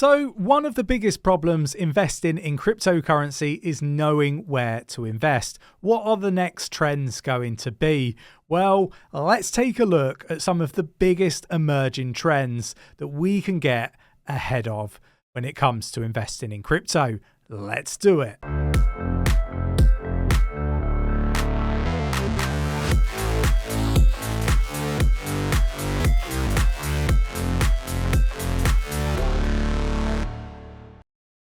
So one of the biggest problems investing in cryptocurrency is knowing where to invest. What are the next trends going to be? Well, let's take a look at some of the biggest emerging trends that we can get ahead of when it comes to investing in crypto. Let's do it.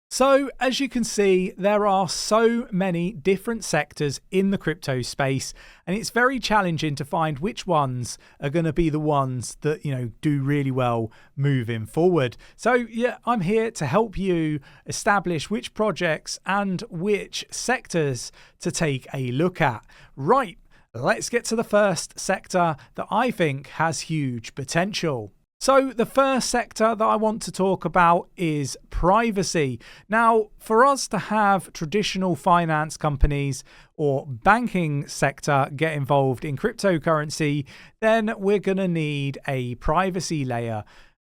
So as you can see, there are so many different sectors in the crypto space, and it's very challenging to find which ones are going to be the ones that, do really well moving forward. So yeah, I'm here to help you establish which projects and which sectors to take a look at. Right, let's get to the first sector that I think has huge potential. So the first sector that I want to talk about is privacy. Now, for us to have traditional finance companies or banking sector get involved in cryptocurrency, then we're going to need a privacy layer.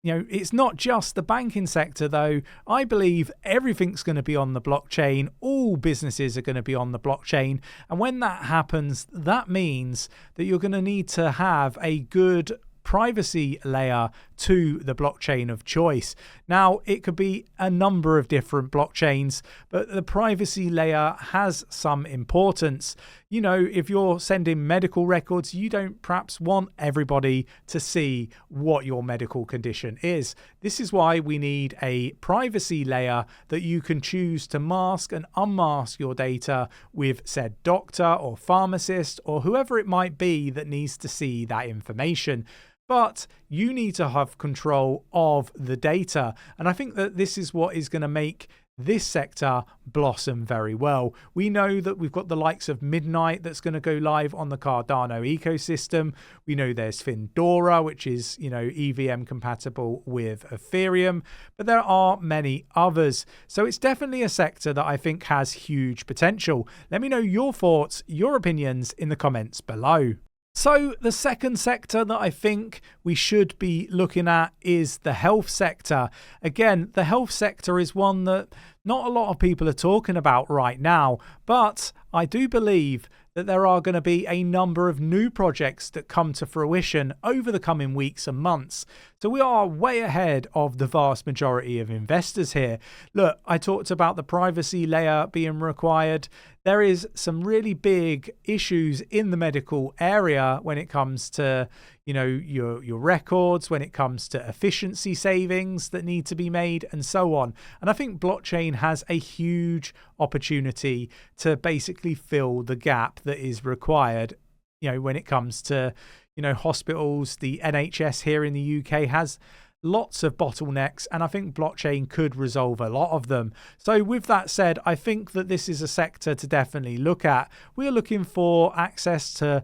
It's not just the banking sector, though. I believe everything's going to be on the blockchain. All businesses are going to be on the blockchain. And when that happens, that means that you're going to need to have a good privacy layer to the blockchain of choice. Now, it could be a number of different blockchains, but the privacy layer has some importance. If you're sending medical records, you don't perhaps want everybody to see what your medical condition is. This is why we need a privacy layer that you can choose to mask and unmask your data with said doctor or pharmacist or whoever it might be that needs to see that information. But you need to have control of the data. And I think that this is what is going to make this sector blossom very well. We know that we've got the likes of Midnight that's going to go live on the Cardano ecosystem. We know there's Findora, which is, EVM compatible with Ethereum, but there are many others. So it's definitely a sector that I think has huge potential. Let me know your thoughts, your opinions in the comments below. So the second sector that I think we should be looking at is the health sector. Again, the health sector is one that not a lot of people are talking about right now, but I do believe that there are going to be a number of new projects that come to fruition over the coming weeks and months. So we are way ahead of the vast majority of investors here. Look, I talked about the privacy layer being required. There is some really big issues in the medical area when it comes to, your records, when it comes to efficiency savings that need to be made and so on. And I think blockchain has a huge opportunity to basically fill the gap that is required, when it comes to, hospitals. The NHS here in the UK has lots of bottlenecks, and I think blockchain could resolve a lot of them. So with that said, I think that this is a sector to definitely look at. We're looking for access to,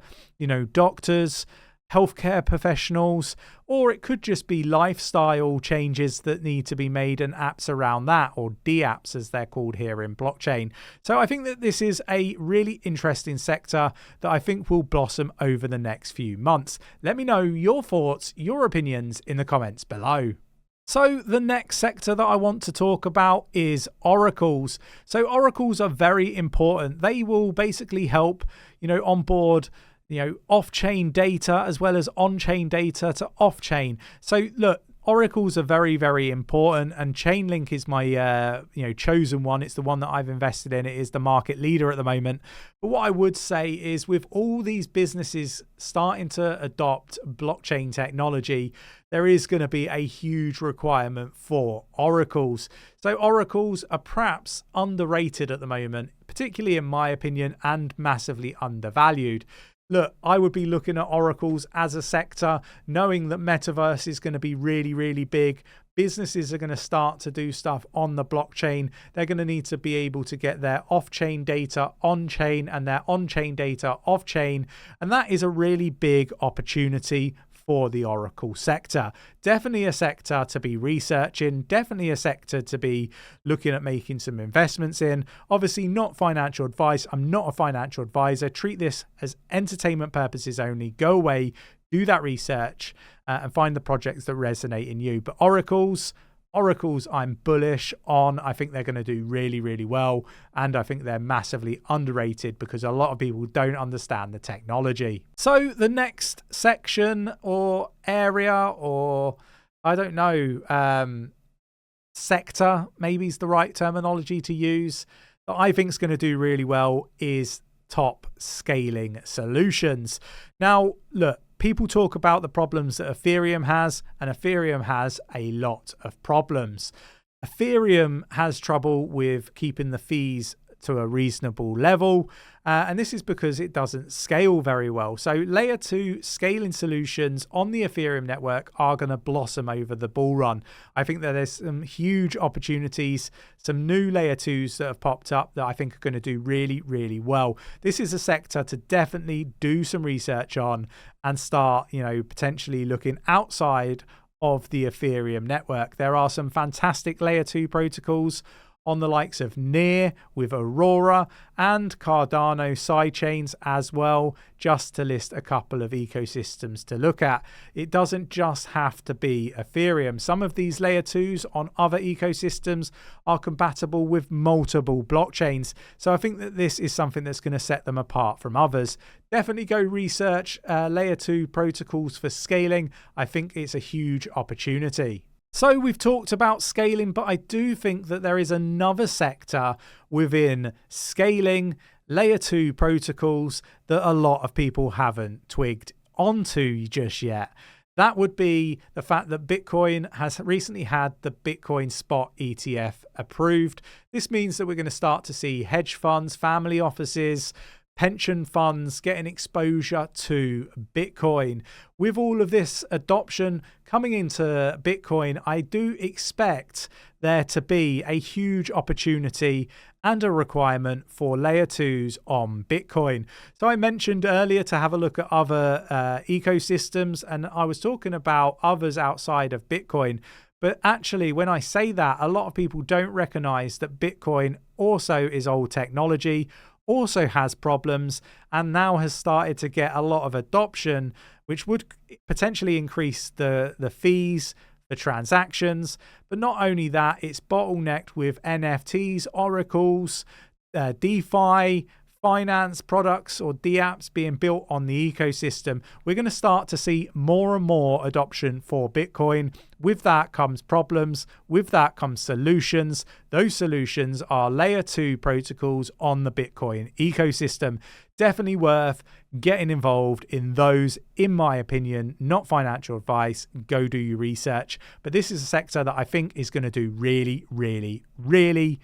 doctors, healthcare professionals, or it could just be lifestyle changes that need to be made and apps around that, or dApps as they're called here in blockchain. So I think that this is a really interesting sector that I think will blossom over the next few months. Let me know your thoughts, your opinions in the comments below. So the next sector that I want to talk about is oracles. So oracles are very important. They will basically help, onboard off-chain data as well as on-chain data to off-chain. So look, oracles are very, very important, and Chainlink is my chosen one. It's the one that I've invested in. It is the market leader at the moment. But what I would say is, with all these businesses starting to adopt blockchain technology, there is going to be a huge requirement for oracles. So oracles are perhaps underrated at the moment, particularly in my opinion, and massively undervalued. Look, I would be looking at oracles as a sector, knowing that metaverse is going to be really, really big. Businesses are going to start to do stuff on the blockchain. They're going to need to be able to get their off-chain data on-chain and their on-chain data off-chain. And that is a really big opportunity for the oracle sector. Definitely a sector to be researching, definitely a sector to be looking at making some investments in. Obviously not financial advice. I'm not a financial advisor. Treat this as entertainment purposes only. Go away, do that research and find the projects that resonate in you. But oracles, Oracles I'm bullish on. I think they're going to do really, really well. And I think they're massively underrated because a lot of people don't understand the technology. So the next section or area, or I don't know, sector maybe is the right terminology to use, that I think is going to do really well is top scaling solutions. Now, look, people talk about the problems that Ethereum has, and Ethereum has a lot of problems. Ethereum has trouble with keeping the fees to a reasonable level, and this is because it doesn't scale very well. So layer 2 scaling solutions on the Ethereum network are going to blossom over the bull run. I think that there's some huge opportunities, some new layer 2s that have popped up that I think are going to do really, really well. This is a sector to definitely do some research on and start, potentially looking outside of the Ethereum network. There are some fantastic layer 2 protocols on the likes of 𝗕 with Aurora and Cardano sidechains as well, just to list a couple of ecosystems to look at. It doesn't just have to be Ethereum. Some of these layer 2s on other ecosystems are compatible with multiple blockchains. So I think that this is something that's going to set them apart from others. Definitely go research layer 2 protocols for scaling. I think it's a huge opportunity. So we've talked about scaling, but I do think that there is another sector within scaling layer 2 protocols that a lot of people haven't twigged onto just yet. That would be the fact that Bitcoin has recently had the Bitcoin spot ETF approved. This means that we're going to start to see hedge funds, family offices, pension funds getting exposure to Bitcoin. With all of this adoption coming into Bitcoin, I do expect there to be a huge opportunity and a requirement for layer 2s on Bitcoin. So I mentioned earlier to have a look at other ecosystems, and I was talking about others outside of Bitcoin. But actually, when I say that, a lot of people don't recognize that Bitcoin also is old technology, also has problems, and now has started to get a lot of adoption, which would potentially increase the fees, the transactions. But not only that, it's bottlenecked with NFTs, oracles, DeFi, finance products or dApps being built on the ecosystem. We're going to start to see more and more adoption for Bitcoin. With that comes problems. With that comes solutions. Those solutions are layer 2 protocols on the Bitcoin ecosystem. Definitely worth getting involved in those, in my opinion. Not financial advice. Go do your research. But this is a sector that I think is going to do really, really, really,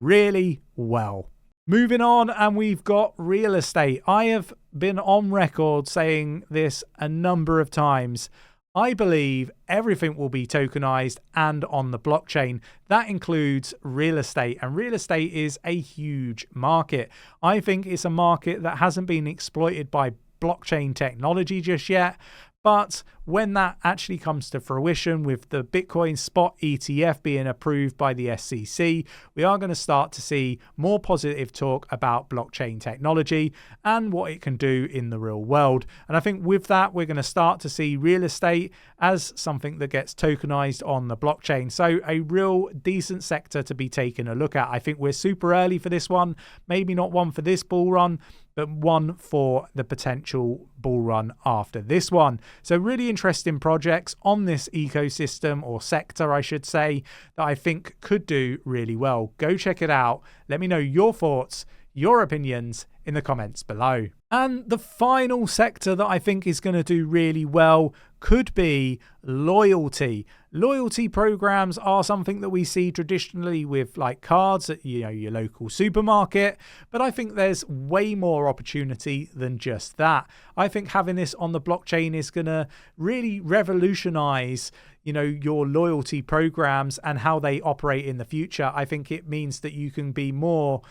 really well. Moving on, and we've got real estate. I have been on record saying this a number of times. I believe everything will be tokenized and on the blockchain. That includes real estate, and real estate is a huge market. I think it's a market that hasn't been exploited by blockchain technology just yet. But when that actually comes to fruition with the Bitcoin spot ETF being approved by the SEC, we are going to start to see more positive talk about blockchain technology and what it can do in the real world. And I think with that, we're going to start to see real estate as something that gets tokenized on the blockchain. So a real decent sector to be taken a look at. I think we're super early for this one, maybe not one for this bull run, but one for the potential bull run after this one. So really interesting projects on this ecosystem, or sector I should say, that I think could do really well. Go check it out. Let me know your thoughts, your opinions in the comments below. And the final sector that I think is going to do really well could be loyalty. Loyalty programs are something that we see traditionally with like cards at your local supermarket, but I think there's way more opportunity than just that. I think having this on the blockchain is going to really revolutionize your loyalty programs and how they operate in the future. I think it means that you can be more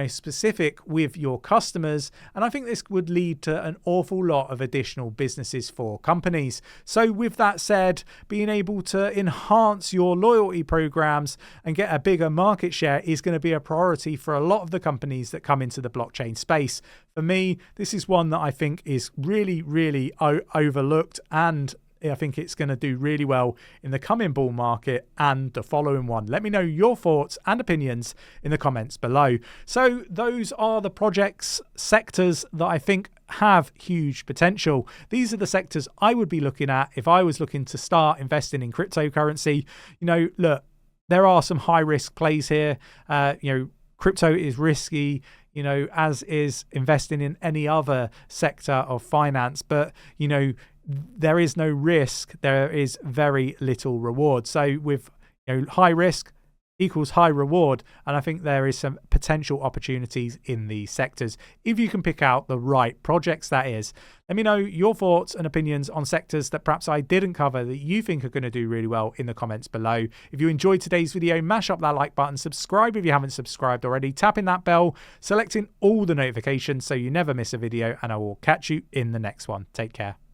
specific with your customers. And I think this would lead to an awful lot of additional businesses for companies. So with that said, being able to enhance your loyalty programs and get a bigger market share is going to be a priority for a lot of the companies that come into the blockchain space. For me, this is one that I think is really, really overlooked and I think it's going to do really well in the coming bull market and the following one. Let me know your thoughts and opinions in the comments below. So those are the projects, sectors that I think have huge potential. These are the sectors I would be looking at if I was looking to start investing in cryptocurrency. Look, there are some high risk plays here. Crypto is risky, as is investing in any other sector of finance. But, there is no risk. There is very little reward. So with high risk equals high reward. And I think there is some potential opportunities in these sectors if you can pick out the right projects, that is. Let me know your thoughts and opinions on sectors that perhaps I didn't cover that you think are going to do really well in the comments below. If you enjoyed today's video, mash up that like button, subscribe if you haven't subscribed already, tapping that bell, selecting all the notifications so you never miss a video, and I will catch you in the next one. Take care.